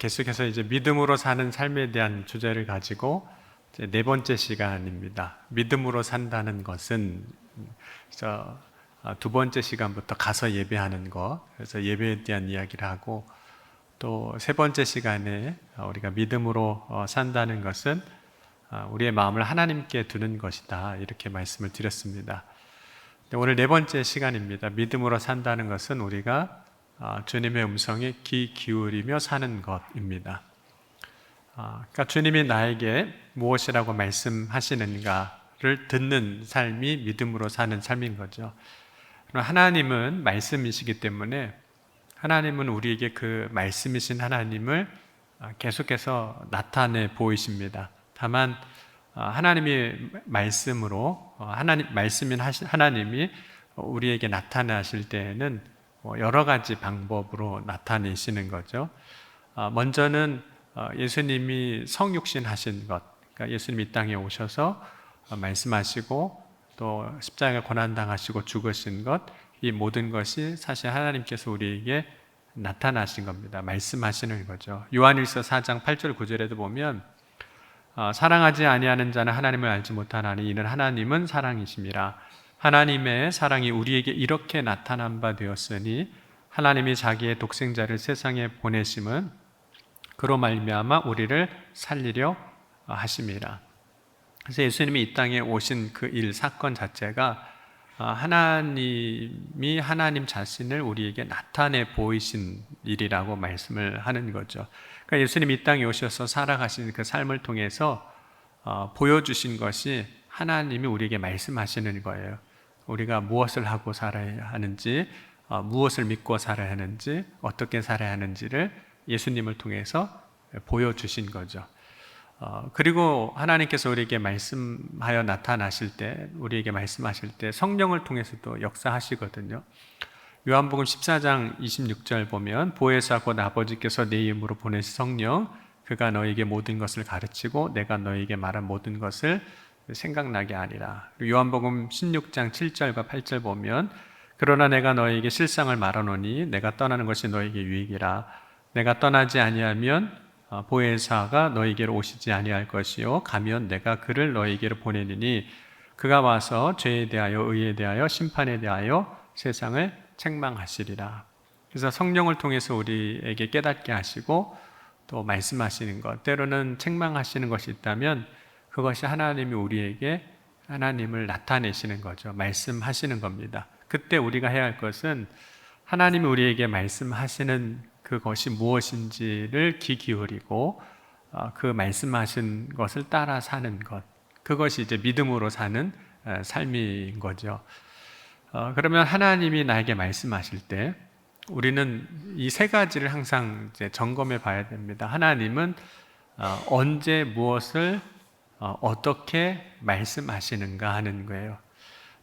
계속해서 이제 믿음으로 사는 삶에 대한 주제를 가지고 이제 네 번째 시간입니다. 믿음으로 산다는 것은 두 번째 시간부터 가서 예배하는 것, 그래서 예배에 대한 이야기를 하고, 또 세 번째 시간에 우리가 믿음으로 산다는 것은 우리의 마음을 하나님께 두는 것이다, 이렇게 말씀을 드렸습니다. 오늘 네 번째 시간입니다. 믿음으로 산다는 것은 우리가 주님의 음성에 귀 기울이며 사는 것입니다. 그러니까 주님이 나에게 무엇이라고 말씀하시는가를 듣는 삶이 믿음으로 사는 삶인 거죠. 하나님은 말씀이시기 때문에 하나님은 우리에게 그 말씀이신 하나님을 계속해서 나타내 보이십니다. 다만 하나님의 말씀으로 말씀인 하나님이 우리에게 나타나실 때에는 여러 가지 방법으로 나타내시는 거죠. 먼저는 예수님이 성육신 하신 것, 그러니까 예수님이 이 땅에 오셔서 말씀하시고 또 십자가에 고난당하시고 죽으신 것, 이 모든 것이 사실 하나님께서 우리에게 나타나신 겁니다. 말씀하시는 거죠. 요한일서 4장 8절 9절에도 보면 사랑하지 아니하는 자는 하나님을 알지 못하나니 이는 하나님은 사랑이심이라. 하나님의 사랑이 우리에게 이렇게 나타난 바 되었으니 하나님이 자기의 독생자를 세상에 보내심은 그로 말미암아 우리를 살리려 하심이라. 그래서 예수님이 이 땅에 오신 그 일, 사건 자체가 하나님이 하나님 자신을 우리에게 나타내 보이신 일이라고 말씀을 하는 거죠. 그러니까 예수님이 이 땅에 오셔서 살아가신 그 삶을 통해서 보여주신 것이 하나님이 우리에게 말씀하시는 거예요. 우리가 무엇을 하고 살아야 하는지, 무엇을 믿고 살아야 하는지, 어떻게 살아야 하는지를 예수님을 통해서 보여주신 거죠. 그리고 하나님께서 우리에게 말씀하여 나타나실 때, 우리에게 말씀하실 때 성령을 통해서도 역사하시거든요. 요한복음 14장 26절 보면 보혜사 곧 아버지께서 내 이름으로 보내신 성령, 그가 너에게 모든 것을 가르치고 내가 너에게 말한 모든 것을 생각나게 하리라. 요한복음 16장 7절과 8절 보면 그러나 내가 너에게 실상을 말하노니 내가 떠나는 것이 너에게 유익이라. 내가 떠나지 아니하면 보혜사가 너에게로 오시지 아니할 것이요 가면 내가 그를 너에게로 보내리니 그가 와서 죄에 대하여 의에 대하여 심판에 대하여 세상을 책망하시리라. 그래서 성령을 통해서 우리에게 깨닫게 하시고 또 말씀하시는 것, 때로는 책망하시는 것이 있다면 그것이 하나님이 우리에게 하나님을 나타내시는 거죠. 말씀하시는 겁니다. 그때 우리가 해야 할 것은 하나님이 우리에게 말씀하시는 그것이 무엇인지를 귀 기울이고 그 말씀하신 것을 따라 사는 것, 그것이 이제 믿음으로 사는 삶인 거죠. 그러면 하나님이 나에게 말씀하실 때 우리는 이 세 가지를 항상 이제 점검해 봐야 됩니다. 하나님은 언제 무엇을 어떻게 말씀하시는가 하는 거예요.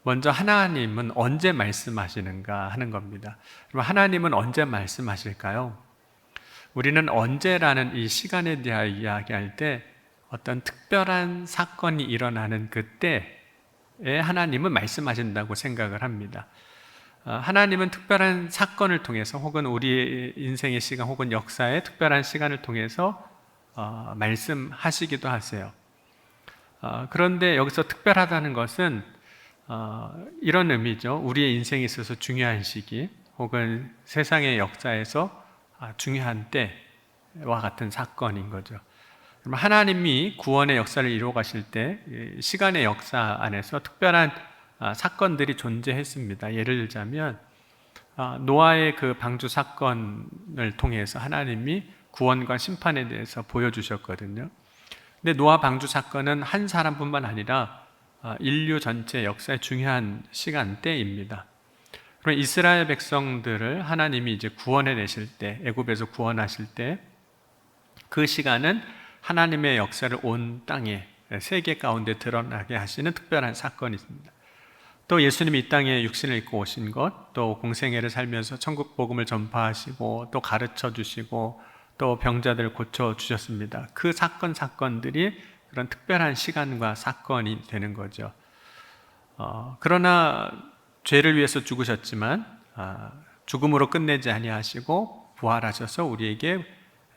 먼저 하나님은 언제 말씀하시는가 하는 겁니다. 그럼 하나님은 언제 말씀하실까요? 우리는 언제라는 이 시간에 대하여 이야기할 때 어떤 특별한 사건이 일어나는 그때에 하나님은 말씀하신다고 생각을 합니다. 하나님은 특별한 사건을 통해서 혹은 우리의 인생의 시간 혹은 역사의 특별한 시간을 통해서 말씀하시기도 하세요. 그런데 여기서 특별하다는 것은 이런 의미죠. 우리의 인생에 있어서 중요한 시기 혹은 세상의 역사에서 중요한 때와 같은 사건인 거죠. 하나님이 구원의 역사를 이루어 가실 때 시간의 역사 안에서 특별한 사건들이 존재했습니다. 예를 들자면 노아의 그 방주 사건을 통해서 하나님이 구원과 심판에 대해서 보여주셨거든요. 근데 노아 방주 사건은 한 사람뿐만 아니라 인류 전체 역사의 중요한 시간대입니다. 그럼 이스라엘 백성들을 하나님이 이제 구원해 내실 때, 애굽에서 구원하실 때 그 시간은 하나님의 역사를 온 땅에, 세계 가운데 드러나게 하시는 특별한 사건이 있습니다. 또 예수님이 이 땅에 육신을 입고 오신 것, 또 공생애를 살면서 천국 복음을 전파하시고 또 가르쳐 주시고 또 병자들을 고쳐 주셨습니다. 그 사건들이 그런 특별한 시간과 사건이 되는 거죠. 그러나 죄를 위해서 죽으셨지만 죽음으로 끝내지 아니하시고 부활하셔서 우리에게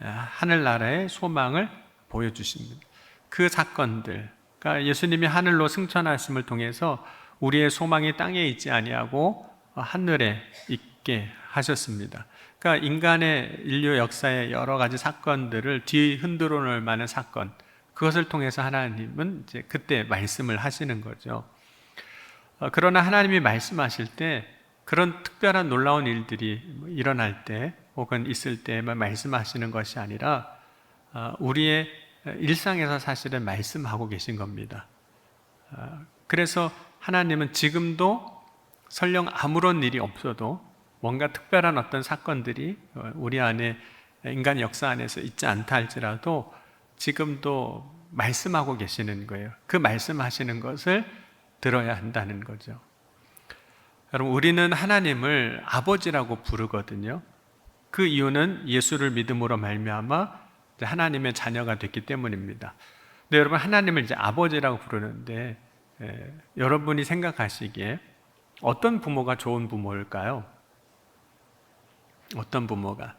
하늘나라의 소망을 보여주십니다. 그 사건들, 그러니까 예수님이 하늘로 승천하심을 통해서 우리의 소망이 땅에 있지 아니하고 하늘에 있게 하셨습니다. 그러니까 인간의 인류 역사의 여러 가지 사건들을 뒤흔들어 놓을 만한 사건, 그것을 통해서 하나님은 이제 그때 말씀을 하시는 거죠. 그러나 하나님이 말씀하실 때 그런 특별한 놀라운 일들이 일어날 때 혹은 있을 때만 말씀하시는 것이 아니라 우리의 일상에서 사실은 말씀하고 계신 겁니다. 그래서 하나님은 지금도 설령 아무런 일이 없어도 뭔가 특별한 어떤 사건들이 우리 안에 인간 역사 안에서 있지 않다 할지라도 지금도 말씀하고 계시는 거예요. 그 말씀하시는 것을 들어야 한다는 거죠. 여러분, 우리는 하나님을 아버지라고 부르거든요. 그 이유는 예수를 믿음으로 말미암아 하나님의 자녀가 됐기 때문입니다. 근데 여러분, 하나님을 이제 아버지라고 부르는데 여러분이 생각하시기에 어떤 부모가 좋은 부모일까요? 어떤 부모가,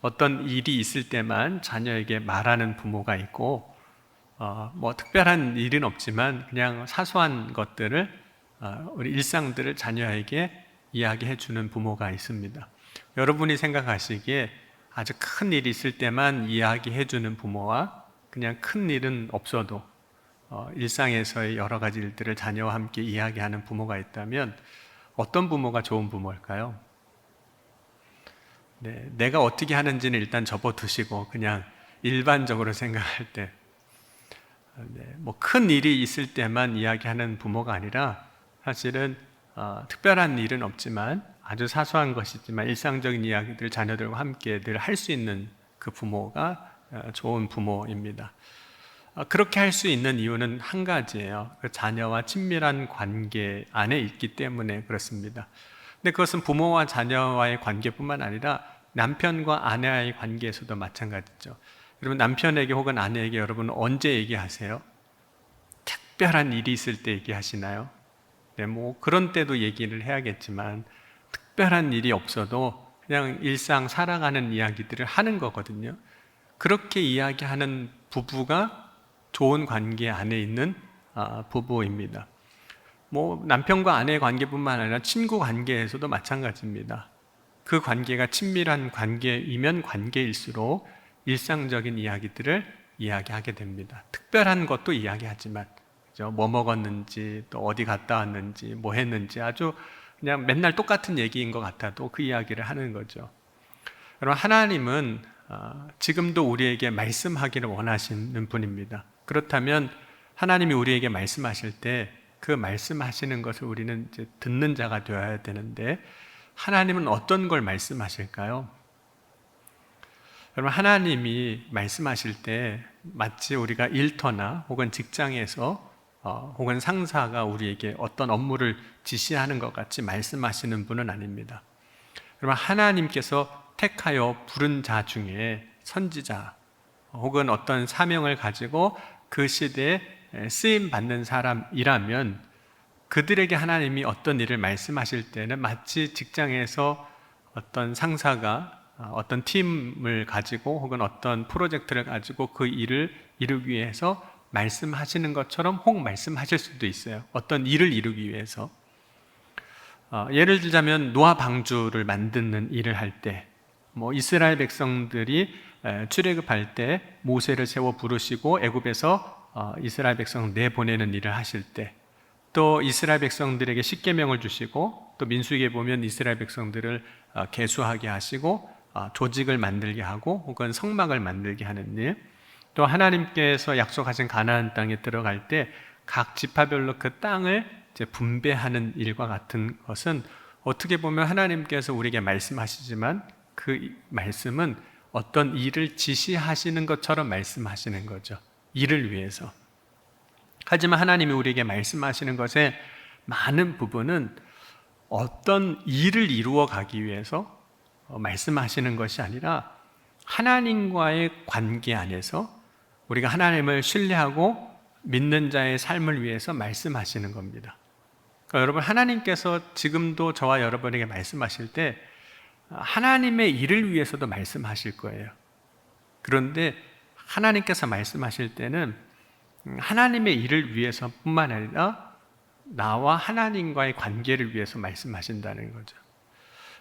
어떤 일이 있을 때만 자녀에게 말하는 부모가 있고 뭐 특별한 일은 없지만 그냥 사소한 것들을 우리 일상들을 자녀에게 이야기해 주는 부모가 있습니다. 여러분이 생각하시기에 아주 큰 일이 있을 때만 이야기해 주는 부모와 그냥 큰 일은 없어도 일상에서의 여러 가지 일들을 자녀와 함께 이야기하는 부모가 있다면 어떤 부모가 좋은 부모일까요? 네, 내가 어떻게 하는지는 일단 접어두시고 그냥 일반적으로 생각할 때 뭐 큰 일이 있을 때만 이야기하는 부모가 아니라 사실은 특별한 일은 없지만 아주 사소한 것이지만 일상적인 이야기들 자녀들과 함께 늘 할 수 있는 그 부모가 좋은 부모입니다. 그렇게 할 수 있는 이유는 한 가지예요. 그 자녀와 친밀한 관계 안에 있기 때문에 그렇습니다. 근데 그것은 부모와 자녀와의 관계뿐만 아니라 남편과 아내와의 관계에서도 마찬가지죠. 여러분, 남편에게 혹은 아내에게 여러분은 언제 얘기하세요? 특별한 일이 있을 때 얘기하시나요? 네, 뭐 그런 때도 얘기를 해야겠지만 특별한 일이 없어도 그냥 일상 살아가는 이야기들을 하는 거거든요. 그렇게 이야기하는 부부가 좋은 관계 안에 있는 부부입니다. 뭐 남편과 아내의 관계뿐만 아니라 친구 관계에서도 마찬가지입니다. 그 관계가 친밀한 관계이면 관계일수록 일상적인 이야기들을 이야기하게 됩니다. 특별한 것도 이야기하지만 그죠? 뭐 먹었는지 또 어디 갔다 왔는지 뭐 했는지 아주 그냥 맨날 똑같은 얘기인 것 같아도 그 이야기를 하는 거죠. 여러분, 하나님은 지금도 우리에게 말씀하기를 원하시는 분입니다. 그렇다면 하나님이 우리에게 말씀하실 때 그 말씀하시는 것을 우리는 이제 듣는 자가 되어야 되는데 하나님은 어떤 걸 말씀하실까요? 여러분, 하나님이 말씀하실 때 마치 우리가 일터나 혹은 직장에서 혹은 상사가 우리에게 어떤 업무를 지시하는 것 같이 말씀하시는 분은 아닙니다. 여러분, 하나님께서 택하여 부른 자 중에 선지자 혹은 어떤 사명을 가지고 그 시대에 쓰임 받는 사람이라면 그들에게 하나님이 어떤 일을 말씀하실 때는 마치 직장에서 어떤 상사가 어떤 팀을 가지고 혹은 어떤 프로젝트를 가지고 그 일을 이루기 위해서 말씀하시는 것처럼 혹 말씀하실 수도 있어요. 어떤 일을 이루기 위해서. 예를 들자면 노아 방주를 만드는 일을 할 때, 뭐 이스라엘 백성들이 출애굽할 때 모세를 세워 부르시고 애굽에서 이스라엘 백성 내보내는 일을 하실 때, 또 이스라엘 백성들에게 십계명을 주시고 또 민수기에 보면 이스라엘 백성들을 계수하게 하시고 조직을 만들게 하고 혹은 성막을 만들게 하는 일, 또 하나님께서 약속하신 가나안 땅에 들어갈 때 각 지파별로 그 땅을 이제 분배하는 일과 같은 것은 어떻게 보면 하나님께서 우리에게 말씀하시지만 그 말씀은 어떤 일을 지시하시는 것처럼 말씀하시는 거죠. 일을 위해서. 하지만 하나님이 우리에게 말씀하시는 것의 많은 부분은 어떤 일을 이루어 가기 위해서 말씀하시는 것이 아니라 하나님과의 관계 안에서 우리가 하나님을 신뢰하고 믿는 자의 삶을 위해서 말씀하시는 겁니다. 그러니까 여러분, 하나님께서 지금도 저와 여러분에게 말씀하실 때 하나님의 일을 위해서도 말씀하실 거예요. 그런데 하나님께서 말씀하실 때는 하나님의 일을 위해서뿐만 아니라 나와 하나님과의 관계를 위해서 말씀하신다는 거죠.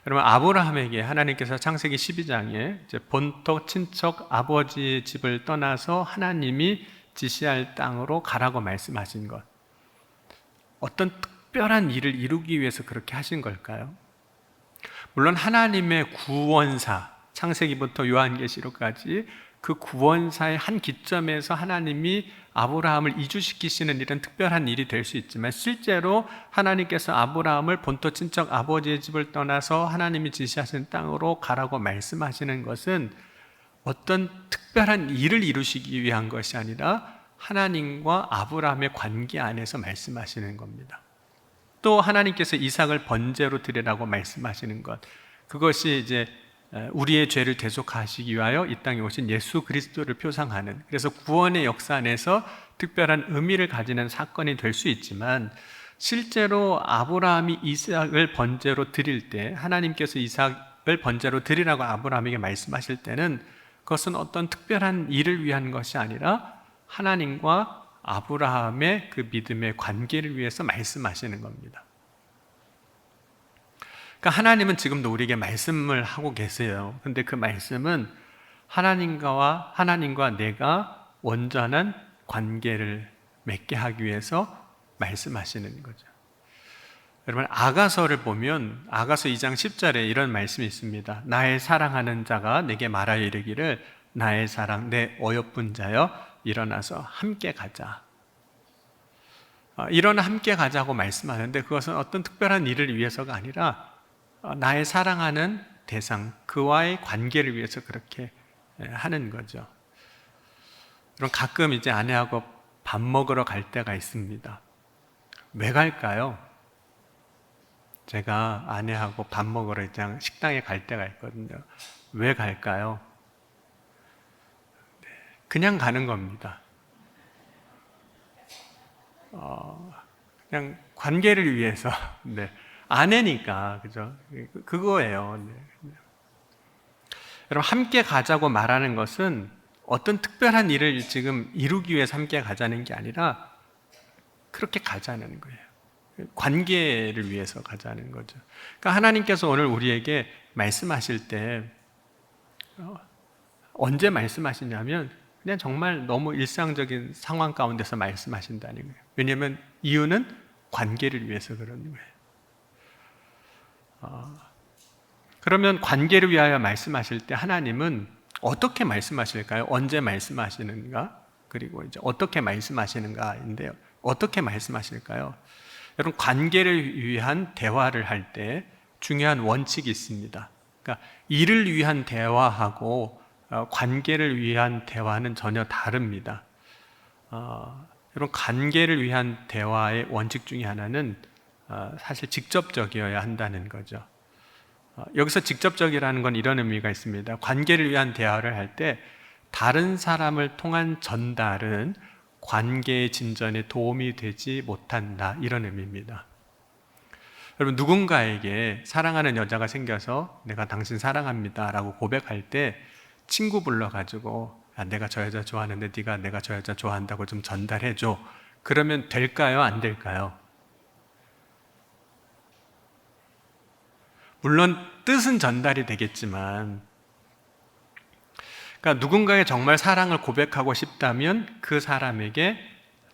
여러분, 아브라함에게 하나님께서 창세기 12장에 이제 본토 친척 아버지의 집을 떠나서 하나님이 지시할 땅으로 가라고 말씀하신 것, 어떤 특별한 일을 이루기 위해서 그렇게 하신 걸까요? 물론 하나님의 구원사, 창세기부터 요한계시록까지 그 구원사의 한 기점에서 하나님이 아브라함을 이주시키시는 일은 특별한 일이 될 수 있지만, 실제로 하나님께서 아브라함을 본토 친척 아버지의 집을 떠나서 하나님이 지시하신 땅으로 가라고 말씀하시는 것은 어떤 특별한 일을 이루시기 위한 것이 아니라 하나님과 아브라함의 관계 안에서 말씀하시는 겁니다. 또 하나님께서 이삭을 번제로 드리라고 말씀하시는 것, 그것이 이제 우리의 죄를 대속하시기 위하여 이 땅에 오신 예수 그리스도를 표상하는, 그래서 구원의 역사 안에서 특별한 의미를 가지는 사건이 될 수 있지만, 실제로 아브라함이 이삭을 번제로 드릴 때, 하나님께서 이삭을 번제로 드리라고 아브라함에게 말씀하실 때는 그것은 어떤 특별한 일을 위한 것이 아니라 하나님과 아브라함의 그 믿음의 관계를 위해서 말씀하시는 겁니다. 그러니까 하나님은 지금도 우리에게 말씀을 하고 계세요. 근데 그 말씀은 하나님과 내가 온전한 관계를 맺게 하기 위해서 말씀하시는 거죠. 여러분, 아가서를 보면 아가서 2장 10절에 이런 말씀이 있습니다. 나의 사랑하는 자가 내게 말하여 이르기를 나의 사랑 내 어여쁜 자여 일어나서 함께 가자. 일어나 함께 가자고 말씀하는데, 그것은 어떤 특별한 일을 위해서가 아니라 나의 사랑하는 대상, 그와의 관계를 위해서 그렇게 하는 거죠. 그럼 가끔 이제 아내하고 밥 먹으러 갈 때가 있습니다. 왜 갈까요? 제가 아내하고 밥 먹으러 식당에 갈 때가 있거든요. 왜 갈까요? 그냥 가는 겁니다. 그냥 관계를 위해서. 네. 아내니까, 그죠? 그거예요. 네. 여러분, 함께 가자고 말하는 것은 어떤 특별한 일을 지금 이루기 위해서 함께 가자는 게 아니라 그렇게 가자는 거예요. 관계를 위해서 가자는 거죠. 그러니까 하나님께서 오늘 우리에게 말씀하실 때 언제 말씀하시냐면 그냥 정말 너무 일상적인 상황 가운데서 말씀하신다는 거예요. 왜냐하면 이유는 관계를 위해서 그러는 거예요. 그러면 관계를 위하여 말씀하실 때 하나님은 어떻게 말씀하실까요? 언제 말씀하시는가? 그리고 이제 어떻게 말씀하시는가인데요. 어떻게 말씀하실까요? 여러분, 관계를 위한 대화를 할 때 중요한 원칙이 있습니다. 그러니까 일을 위한 대화하고 관계를 위한 대화는 전혀 다릅니다. 여러분, 관계를 위한 대화의 원칙 중에 하나는 사실 직접적이어야 한다는 거죠. 여기서 직접적이라는 건 이런 의미가 있습니다. 관계를 위한 대화를 할 때 다른 사람을 통한 전달은 관계의 진전에 도움이 되지 못한다, 이런 의미입니다. 여러분, 누군가에게 사랑하는 여자가 생겨서 내가 당신 사랑합니다 라고 고백할 때 친구 불러가지고 내가 저 여자 좋아하는데 네가 내가 저 여자 좋아한다고 좀 전달해줘, 그러면 될까요? 안 될까요? 물론 뜻은 전달이 되겠지만, 그러니까 누군가의 정말 사랑을 고백하고 싶다면 그 사람에게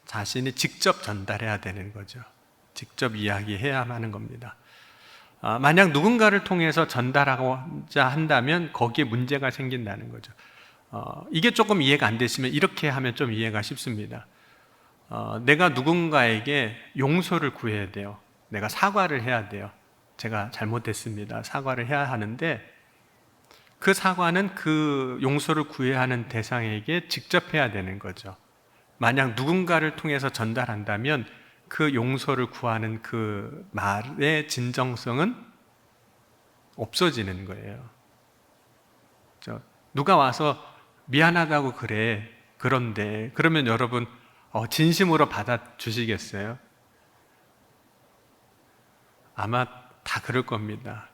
자신이 직접 전달해야 되는 거죠. 직접 이야기해야만 하는 겁니다. 만약 누군가를 통해서 전달하고자 한다면 거기에 문제가 생긴다는 거죠. 이게 조금 이해가 안 되시면 이렇게 하면 좀 이해가 쉽습니다. 내가 누군가에게 용서를 구해야 돼요. 내가 사과를 해야 돼요. 제가 잘못했습니다. 사과를 해야 하는데 그 사과는 그 용서를 구해야 하는 대상에게 직접 해야 되는 거죠. 만약 누군가를 통해서 전달한다면 그 용서를 구하는 그 말의 진정성은 없어지는 거예요. 누가 와서 미안하다고 그래, 그런데, 그러면 여러분 진심으로 받아주시겠어요? 아마 다 그럴 겁니다.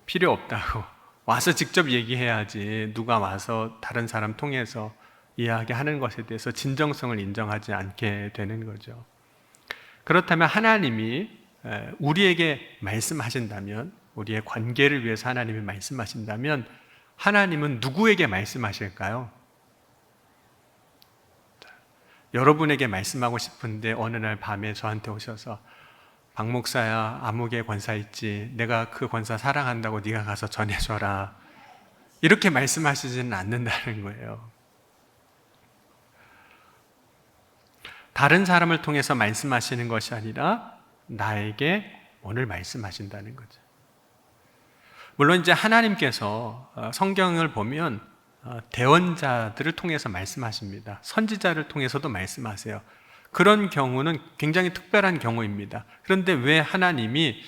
필요 없다고, 와서 직접 얘기해야지 누가 와서 다른 사람 통해서 이야기하는 것에 대해서 진정성을 인정하지 않게 되는 거죠. 그렇다면 하나님이 우리에게 말씀하신다면, 우리의 관계를 위해서 하나님이 말씀하신다면 하나님은 누구에게 말씀하실까요? 여러분에게 말씀하고 싶은데 어느 날 밤에 저한테 오셔서 박 목사야, 암흑의 권사 있지, 내가 그 권사 사랑한다고 네가 가서 전해줘라, 이렇게 말씀하시지는 않는다는 거예요. 다른 사람을 통해서 말씀하시는 것이 아니라 나에게 오늘 말씀하신다는 거죠. 물론 이제 하나님께서 성경을 보면 대언자들을 통해서 말씀하십니다. 선지자를 통해서도 말씀하세요. 그런 경우는 굉장히 특별한 경우입니다. 그런데 왜 하나님이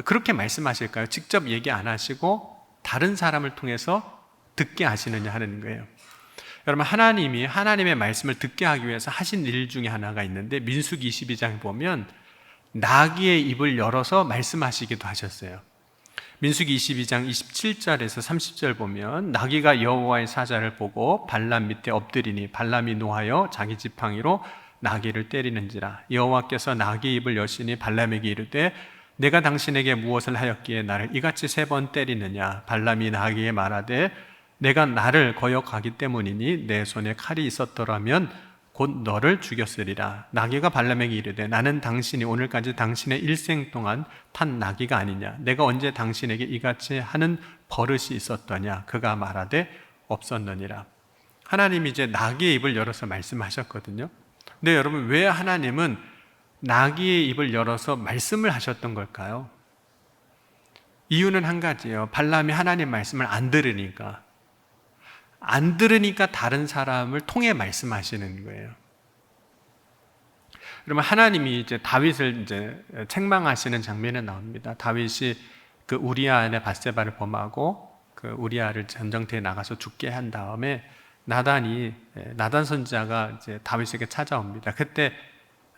그렇게 말씀하실까요? 직접 얘기 안 하시고 다른 사람을 통해서 듣게 하시느냐 하는 거예요. 여러분, 하나님이 하나님의 말씀을 듣게 하기 위해서 하신 일 중에 하나가 있는데, 민수기 22장에 보면 나귀의 입을 열어서 말씀하시기도 하셨어요. 민수기 22장 27절에서 30절 보면 나귀가 여호와의 사자를 보고 발람 밑에 엎드리니 발람이 노하여 자기 지팡이로 나귀를 때리는지라. 여호와께서 나귀의 입을 여시니 발람에게 이르되 내가 당신에게 무엇을 하였기에 나를 이같이 3번 때리느냐. 발람이 나귀에 말하되 내가 나를 거역하기 때문이니 내 손에 칼이 있었더라면 곧 너를 죽였으리라. 나귀가 발람에게 이르되 나는 당신이 오늘까지 당신의 일생 동안 탄 나귀가 아니냐. 내가 언제 당신에게 이같이 하는 버릇이 있었더냐. 그가 말하되 없었느니라. 하나님이 이제 나귀의 입을 열어서 말씀하셨거든요. 근데 여러분, 왜 하나님은 나귀의 입을 열어서 말씀을 하셨던 걸까요? 이유는 한 가지예요. 발람이 하나님 말씀을 안 들으니까 다른 사람을 통해 말씀하시는 거예요. 그러면 하나님이 이제 다윗을 이제 책망하시는 장면이 나옵니다. 다윗이 그 우리아의 밧세바를 범하고 그 우리아를 전쟁터에 나가서 죽게 한 다음에 나단 선지자가 이제 다윗에게 찾아옵니다. 그때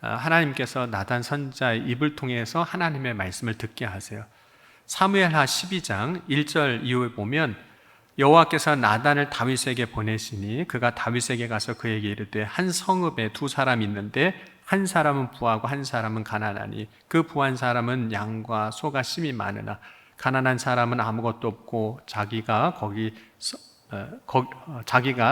하나님께서 나단 선지자의 입을 통해서 하나님의 말씀을 듣게 하세요. 사무엘하 12장 1절 이후에 보면 여호와께서 나단을 다윗에게 보내시니 그가 다윗에게 가서 그에게 이르되 한 성읍에 2사람이 있는데 한 사람은 부하고 한 사람은 가난하니 그 부한 사람은 양과 소가 심히 많으나 가난한 사람은 아무것도 없고 자기가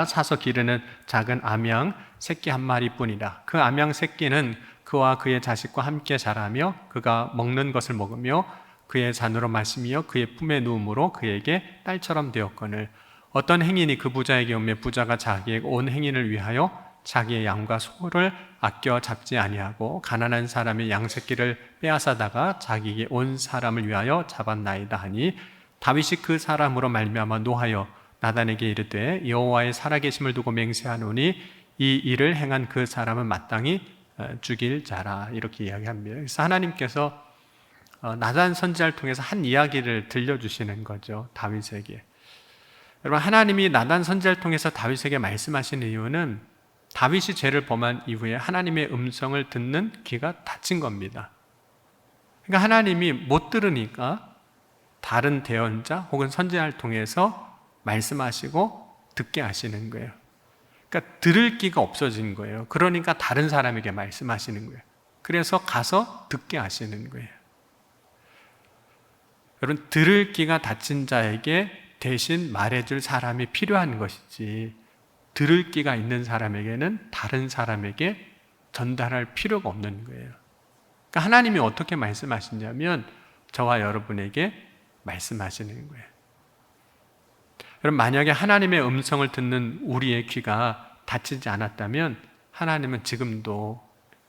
사서 기르는 작은 암양 새끼 한 마리뿐이라. 그 암양 새끼는 그와 그의 자식과 함께 자라며 그가 먹는 것을 먹으며 그의 잔으로 마시며 그의 품에 누움으로 그에게 딸처럼 되었거늘 어떤 행인이 그 부자에게 오매 부자가 자기의 온 행인을 위하여 자기의 양과 소를 아껴 잡지 아니하고 가난한 사람의 양 새끼를 빼앗아다가 자기의 온 사람을 위하여 잡았나이다 하니 다윗이 그 사람으로 말미암아 노하여 나단에게 이르되 여호와의 살아계심을 두고 맹세하노니 이 일을 행한 그 사람은 마땅히 죽일 자라. 이렇게 이야기합니다. 그래서 하나님께서 나단 선지자를 통해서 한 이야기를 들려주시는 거죠, 다윗에게. 여러분, 하나님이 나단 선지자를 통해서 다윗에게 말씀하시는 이유는 다윗이 죄를 범한 이후에 하나님의 음성을 듣는 귀가 닫힌 겁니다. 그러니까 하나님이 못 들으니까 다른 대언자 혹은 선지자를 통해서 말씀하시고 듣게 하시는 거예요. 그러니까 들을 귀가 없어진 거예요. 그러니까 다른 사람에게 말씀하시는 거예요. 그래서 가서 듣게 하시는 거예요. 여러분, 들을 귀가 닫힌 자에게 대신 말해줄 사람이 필요한 것이지 들을 귀가 있는 사람에게는 다른 사람에게 전달할 필요가 없는 거예요. 그러니까 하나님이 어떻게 말씀하시냐면 저와 여러분에게 말씀하시는 거예요. 여러분, 만약에 하나님의 음성을 듣는 우리의 귀가 닫히지 않았다면 하나님은 지금도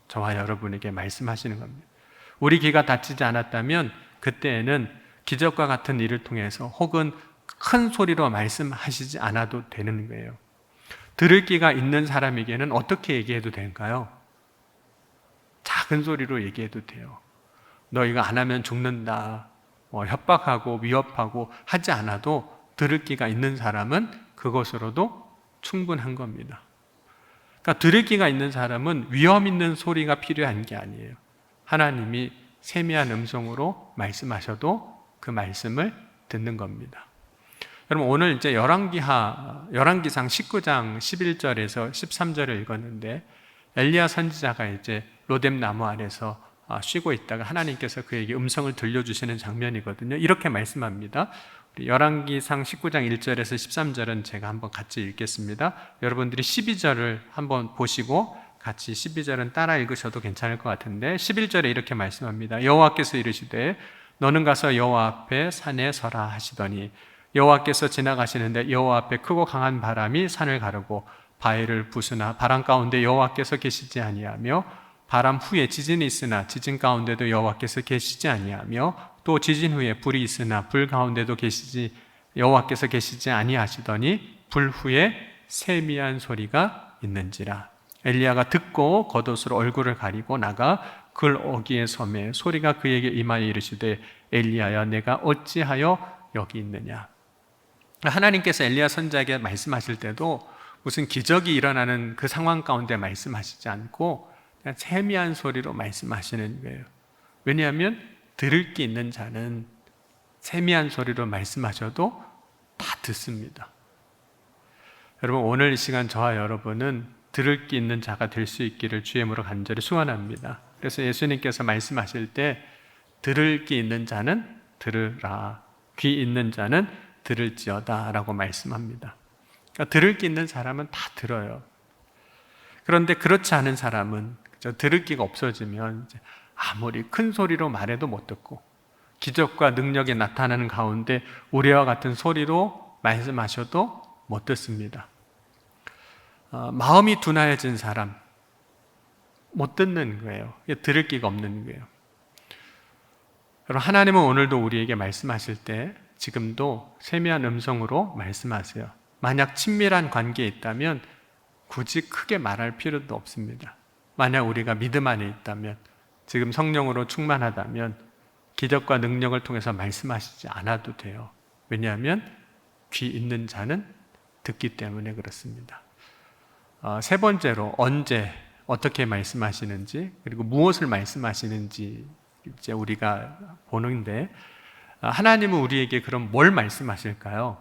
저와 여러분에게 말씀하시는 겁니다. 우리 귀가 닫히지 않았다면 그때에는 기적과 같은 일을 통해서 혹은 큰 소리로 말씀하시지 않아도 되는 거예요. 들을 귀가 있는 사람에게는 어떻게 얘기해도 될까요? 작은 소리로 얘기해도 돼요. 너 이거 안 하면 죽는다, 협박하고 위협하고 하지 않아도 들을 귀가 있는 사람은 그것으로도 충분한 겁니다. 그러니까 들을 귀가 있는 사람은 위험 있는 소리가 필요한 게 아니에요. 하나님이 세미한 음성으로 말씀하셔도 그 말씀을 듣는 겁니다. 여러분 오늘 이제 열왕기상 19장 11절에서 13절을 읽었는데 엘리야 선지자가 이제 로뎀 나무 아래서 쉬고 있다가 하나님께서 그에게 음성을 들려주시는 장면이거든요. 이렇게 말씀합니다. 우리 열왕기상 19장 1절에서 13절은 제가 한번 같이 읽겠습니다. 여러분들이 12절을 한번 보시고 같이 12절은 따라 읽으셔도 괜찮을 것 같은데 11절에 이렇게 말씀합니다. 여호와께서 이르시되 너는 가서 여호와 앞에 산에 서라 하시더니 여호와께서 지나가시는데 여호와 앞에 크고 강한 바람이 산을 가르고 바위를 부수나 바람 가운데 여호와께서 계시지 아니하며 바람 후에 지진이 있으나 지진 가운데도 여호와께서 계시지 아니하며 또 지진 후에 불이 있으나 불 가운데도 여호와께서 계시지 아니하시더니 불 후에 세미한 소리가 있는지라. 엘리야가 듣고 겉옷으로 얼굴을 가리고 나가 글 어귀에 섬에 소리가 그에게 임하여 이르시되 엘리야야 내가 어찌하여 여기 있느냐. 하나님께서 엘리야 선지자에게 말씀하실 때도 무슨 기적이 일어나는 그 상황 가운데 말씀하시지 않고 그냥 세미한 소리로 말씀하시는 거예요. 왜냐하면 들을 게 있는 자는 세미한 소리로 말씀하셔도 다 듣습니다. 여러분 오늘 이 시간 저와 여러분은 들을 게 있는 자가 될 수 있기를 주의 이름으로 간절히 축원합니다. 그래서 예수님께서 말씀하실 때 들을 게 있는 자는 들으라, 귀 있는 자는 들을지어다 라고 말씀합니다. 그러니까 들을 게 있는 사람은 다 들어요. 그런데 그렇지 않은 사람은 들을 기가 없어지면 아무리 큰 소리로 말해도 못 듣고 기적과 능력이 나타나는 가운데 우리와 같은 소리로 말씀하셔도 못 듣습니다. 마음이 둔하여진 사람 못 듣는 거예요. 들을 기가 없는 거예요. 여러분 하나님은 오늘도 우리에게 말씀하실 때 지금도 세미한 음성으로 말씀하세요. 만약 친밀한 관계에 있다면 굳이 크게 말할 필요도 없습니다. 만약 우리가 믿음 안에 있다면 지금 성령으로 충만하다면 기적과 능력을 통해서 말씀하시지 않아도 돼요. 왜냐하면 귀 있는 자는 듣기 때문에 그렇습니다. 세 번째로 언제 어떻게 말씀하시는지 그리고 무엇을 말씀하시는지 이제 우리가 보는데 하나님은 우리에게 그럼 뭘 말씀하실까요?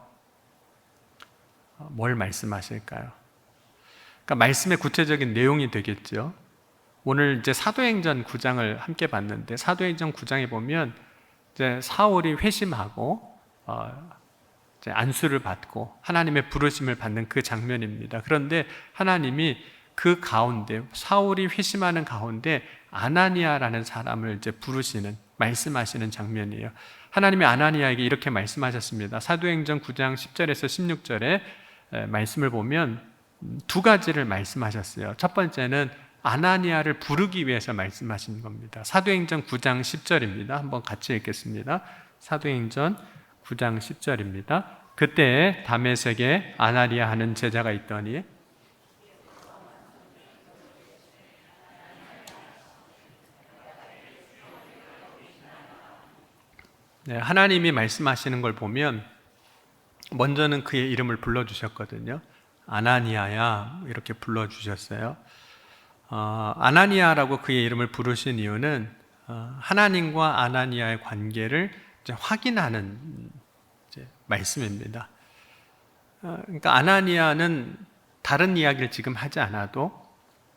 뭘 말씀하실까요? 그러니까 말씀의 구체적인 내용이 되겠죠. 오늘 이제 사도행전 9장을 함께 봤는데 사도행전 9장에 보면 이제 사울이 회심하고 이제 안수를 받고 하나님의 부르심을 받는 그 장면입니다. 그런데 하나님이 그 가운데 사울이 회심하는 가운데 아나니아라는 사람을 이제 부르시는 말씀하시는 장면이에요. 하나님이 아나니아에게 이렇게 말씀하셨습니다. 사도행전 9장 10절에서 16절에 말씀을 보면 두 가지를 말씀하셨어요. 첫 번째는 아나니아를 부르기 위해서 말씀하신 겁니다. 사도행전 9장 10절입니다. 한번 같이 읽겠습니다. 사도행전 9장 10절입니다. 그때 다메섹에 아나니아 하는 제자가 있더니 하나님이 말씀하시는 걸 보면 먼저는 그의 이름을 불러주셨거든요. 아나니아야 이렇게 불러주셨어요. 아나니아라고 그의 이름을 부르신 이유는 하나님과 아나니아의 관계를 이제 확인하는 이제 말씀입니다. 그러니까 아나니아는 다른 이야기를 지금 하지 않아도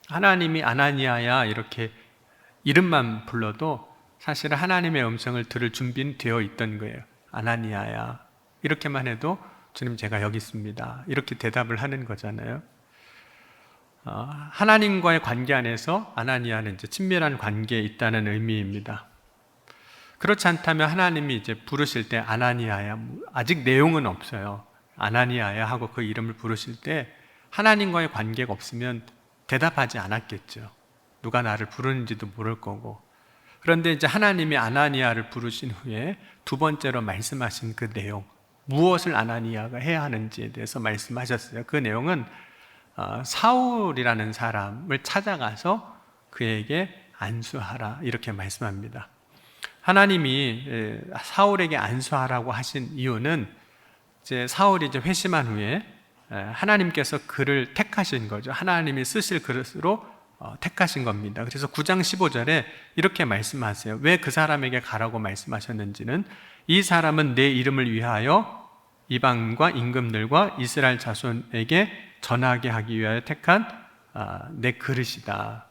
하나님이 아나니아야 이렇게 이름만 불러도 사실은 하나님의 음성을 들을 준비는 되어 있던 거예요. 아나니아야 이렇게만 해도 주님 제가 여기 있습니다 이렇게 대답을 하는 거잖아요. 하나님과의 관계 안에서 아나니아는 이제 친밀한 관계에 있다는 의미입니다. 그렇지 않다면 하나님이 이제 부르실 때 아나니아야 아직 내용은 없어요. 아나니아야 하고 그 이름을 부르실 때 하나님과의 관계가 없으면 대답하지 않았겠죠. 누가 나를 부르는지도 모를 거고. 그런데 이제 하나님이 아나니아를 부르신 후에 두 번째로 말씀하신 그 내용, 무엇을 아나니아가 해야 하는지에 대해서 말씀하셨어요. 그 내용은 사울이라는 사람을 찾아가서 그에게 안수하라 이렇게 말씀합니다. 하나님이 사울에게 안수하라고 하신 이유는 이제 사울이 이제 회심한 후에 하나님께서 그를 택하신 거죠. 하나님이 쓰실 그릇으로 택하신 겁니다. 그래서 9장 15절에 이렇게 말씀하세요. 왜 그 사람에게 가라고 말씀하셨는지는 이 사람은 내 이름을 위하여 이방인과 임금들과 이스라엘 자손에게 전하게 하기 위하여 택한 내 그릇이다.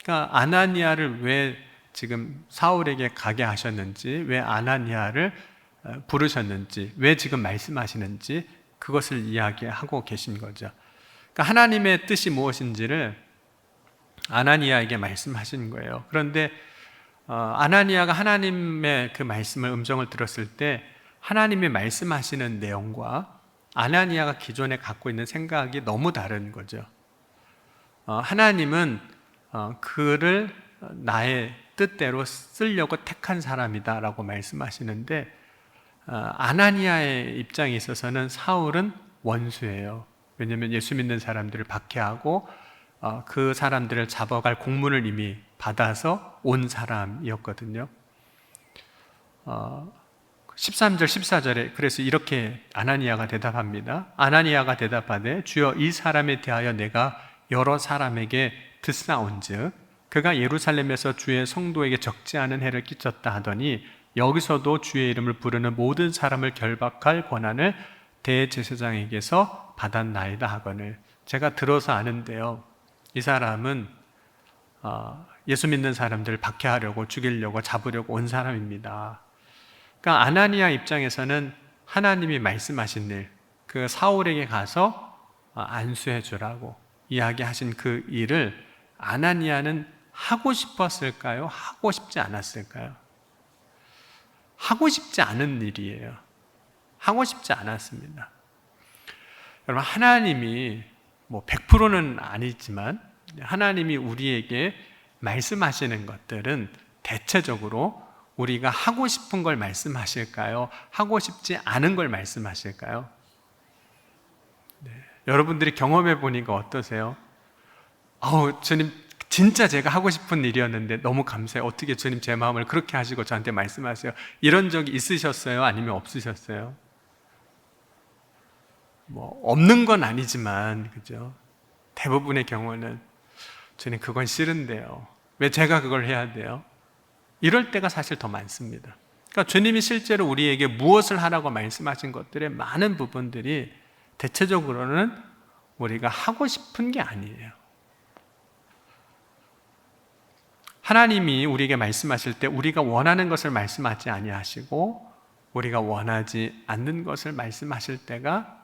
그러니까 아나니아를 왜 지금 사울에게 가게 하셨는지, 왜 아나니아를 부르셨는지, 왜 지금 말씀하시는지 그것을 이야기하고 계신 거죠. 그러니까 하나님의 뜻이 무엇인지를 아나니아에게 말씀하신 거예요. 그런데 아나니아가 하나님의 그 말씀을 음성을 들었을 때 하나님이 말씀하시는 내용과 아나니아가 기존에 갖고 있는 생각이 너무 다른 거죠. 하나님은 그를 나의 뜻대로 쓰려고 택한 사람이다 라고 말씀하시는데, 아나니아의 입장에 있어서는 사울은 원수예요. 왜냐하면 예수 믿는 사람들을 박해하고 그 사람들을 잡아갈 공문을 이미 받아서 온 사람이었거든요. 13절 14절에 그래서 이렇게 아나니아가 대답합니다. 아나니아가 대답하되 주여 이 사람에 대하여 내가 여러 사람에게 듣사온즉 그가 예루살렘에서 주의 성도에게 적지 않은 해를 끼쳤다 하더니 여기서도 주의 이름을 부르는 모든 사람을 결박할 권한을 대제사장에게서 받았나이다 하거늘. 제가 들어서 아는데요, 이 사람은 예수 믿는 사람들을 박해하려고 죽이려고 잡으려고 온 사람입니다. 그러니까 아나니아 입장에서는 하나님이 말씀하신 일, 그 사울에게 가서 안수해 주라고 이야기하신 그 일을 아나니아는 하고 싶었을까요? 하고 싶지 않았을까요? 하고 싶지 않은 일이에요. 하고 싶지 않았습니다. 여러분, 하나님이 100%는 아니지만 하나님이 우리에게 말씀하시는 것들은 대체적으로 우리가 하고 싶은 걸 말씀하실까요? 하고 싶지 않은 걸 말씀하실까요? 네. 여러분들이 경험해 보니까 어떠세요? 주님, 진짜 제가 하고 싶은 일이었는데 너무 감사해요. 어떻게 주님 제 마음을 그렇게 하시고 저한테 말씀하세요? 이런 적이 있으셨어요? 아니면 없으셨어요? 없는 건 아니지만, 그죠? 대부분의 경우는 주님, 그건 싫은데요. 왜 제가 그걸 해야 돼요? 이럴 때가 사실 더 많습니다. 그러니까 주님이 실제로 우리에게 무엇을 하라고 말씀하신 것들의 많은 부분들이 대체적으로는 우리가 하고 싶은 게 아니에요. 하나님이 우리에게 말씀하실 때 우리가 원하는 것을 말씀하지 아니하시고 우리가 원하지 않는 것을 말씀하실 때가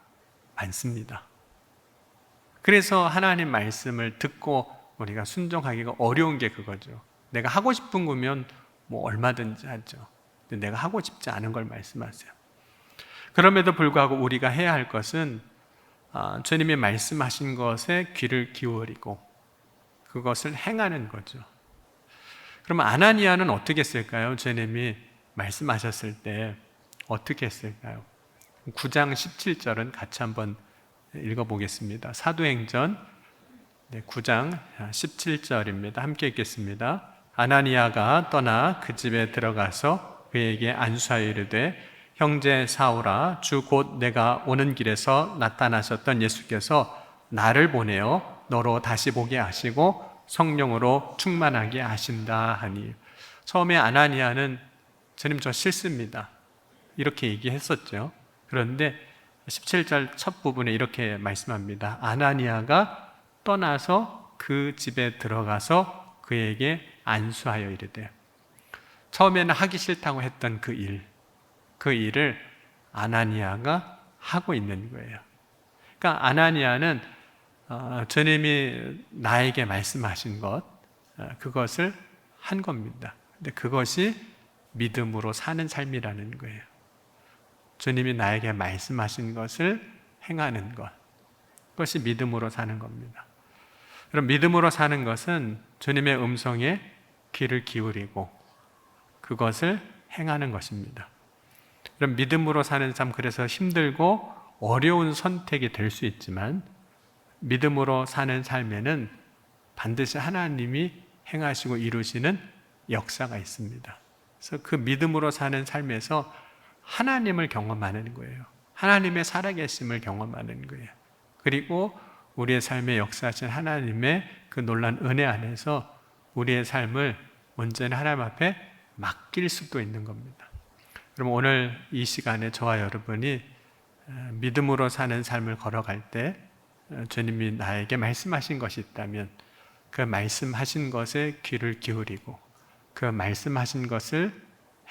많습니다. 그래서 하나님 말씀을 듣고 우리가 순종하기가 어려운 게 그거죠. 내가 하고 싶은 거면 얼마든지 하죠. 근데 내가 하고 싶지 않은 걸 말씀하세요. 그럼에도 불구하고 우리가 해야 할 것은 주님이 말씀하신 것에 귀를 기울이고 그것을 행하는 거죠. 그러면 아나니아는 어떻게 했을까요? 주님이 말씀하셨을 때 어떻게 했을까요? 9장 17절은 같이 한번 읽어보겠습니다. 사도행전 9장 17절입니다. 함께 읽겠습니다. 아나니아가 떠나 그 집에 들어가서 그에게 안수하여 이르되 형제 사울아, 주 곧 내가 오는 길에서 나타나셨던 예수께서 나를 보내어 너로 다시 보게 하시고 성령으로 충만하게 하신다 하니. 처음에 아나니아는 주님 저 싫습니다 이렇게 얘기했었죠. 그런데 17절 첫 부분에 이렇게 말씀합니다. 아나니아가 떠나서 그 집에 들어가서 그에게 안수하여 이르되, 처음에는 하기 싫다고 했던 그 일을 아나니아가 하고 있는 거예요. 그러니까 아나니아는 주님이 나에게 말씀하신 것, 그것을 한 겁니다. 근데 그것이 믿음으로 사는 삶이라는 거예요. 주님이 나에게 말씀하신 것을 행하는 것, 그것이 믿음으로 사는 겁니다. 그럼 믿음으로 사는 것은 주님의 음성에 귀를 기울이고 그것을 행하는 것입니다. 그럼 믿음으로 사는 삶, 그래서 힘들고 어려운 선택이 될 수 있지만 믿음으로 사는 삶에는 반드시 하나님이 행하시고 이루시는 역사가 있습니다. 그래서 그 믿음으로 사는 삶에서 하나님을 경험하는 거예요. 하나님의 살아계심을 경험하는 거예요. 그리고 우리의 삶에 역사하신 하나님의 그 놀라운 은혜 안에서 우리의 삶을 온전히 하나님 앞에 맡길 수도 있는 겁니다. 그럼 오늘 이 시간에 저와 여러분이 믿음으로 사는 삶을 걸어갈 때 주님이 나에게 말씀하신 것이 있다면 그 말씀하신 것에 귀를 기울이고 그 말씀하신 것을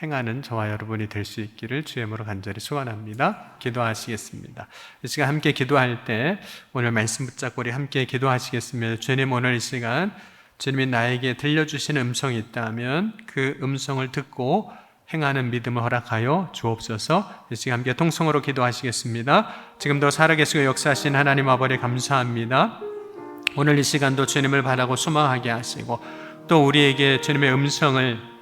행하는 저와 여러분이 될 수 있기를 주의 이름으로 간절히 소원합니다. 기도하시겠습니다. 이 시간 함께 기도할 때 오늘 말씀 붙잡고 우리 함께 기도하시겠습니다. 주님, 오늘 이 시간 주님이 나에게 들려주시는 음성이 있다면 그 음성을 듣고 행하는 믿음을 허락하여 주옵소서. 이 시간 함께 통성으로 기도하시겠습니다. 지금도 살아계시고 역사하신 하나님 아버지 감사합니다. 오늘 이 시간도 주님을 바라고 소망하게 하시고 또 우리에게 주님의 음성을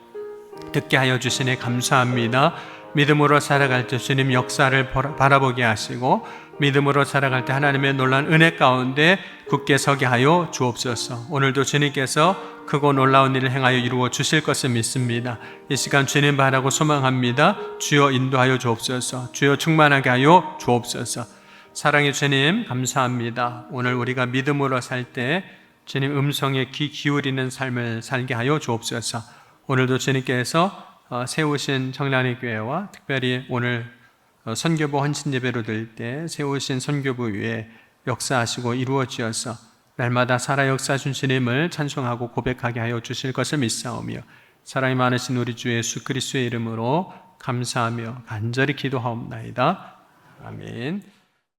듣게 하여 주시니 감사합니다. 믿음으로 살아갈 때 주님 역사를 바라보게 하시고 믿음으로 살아갈 때 하나님의 놀라운 은혜 가운데 굳게 서게 하여 주옵소서. 오늘도 주님께서 크고 놀라운 일을 행하여 이루어 주실 것을 믿습니다. 이 시간 주님 바라고 소망합니다. 주여 인도하여 주옵소서. 주여 충만하게 하여 주옵소서. 사랑의 주님 감사합니다. 오늘 우리가 믿음으로 살 때 주님 음성에 귀 기울이는 삶을 살게 하여 주옵소서. 오늘도 주님께서 세우신 청량리 교회와 특별히 오늘 선교부 헌신 예배로 드릴 때 세우신 선교부 위에 역사하시고 이루어지어서 날마다 살아 역사하신 주님을 찬송하고 고백하게 하여 주실 것을 믿사오며 사랑이 많으신 우리 주 예수 그리스도의 이름으로 감사하며 간절히 기도하옵나이다. 아멘.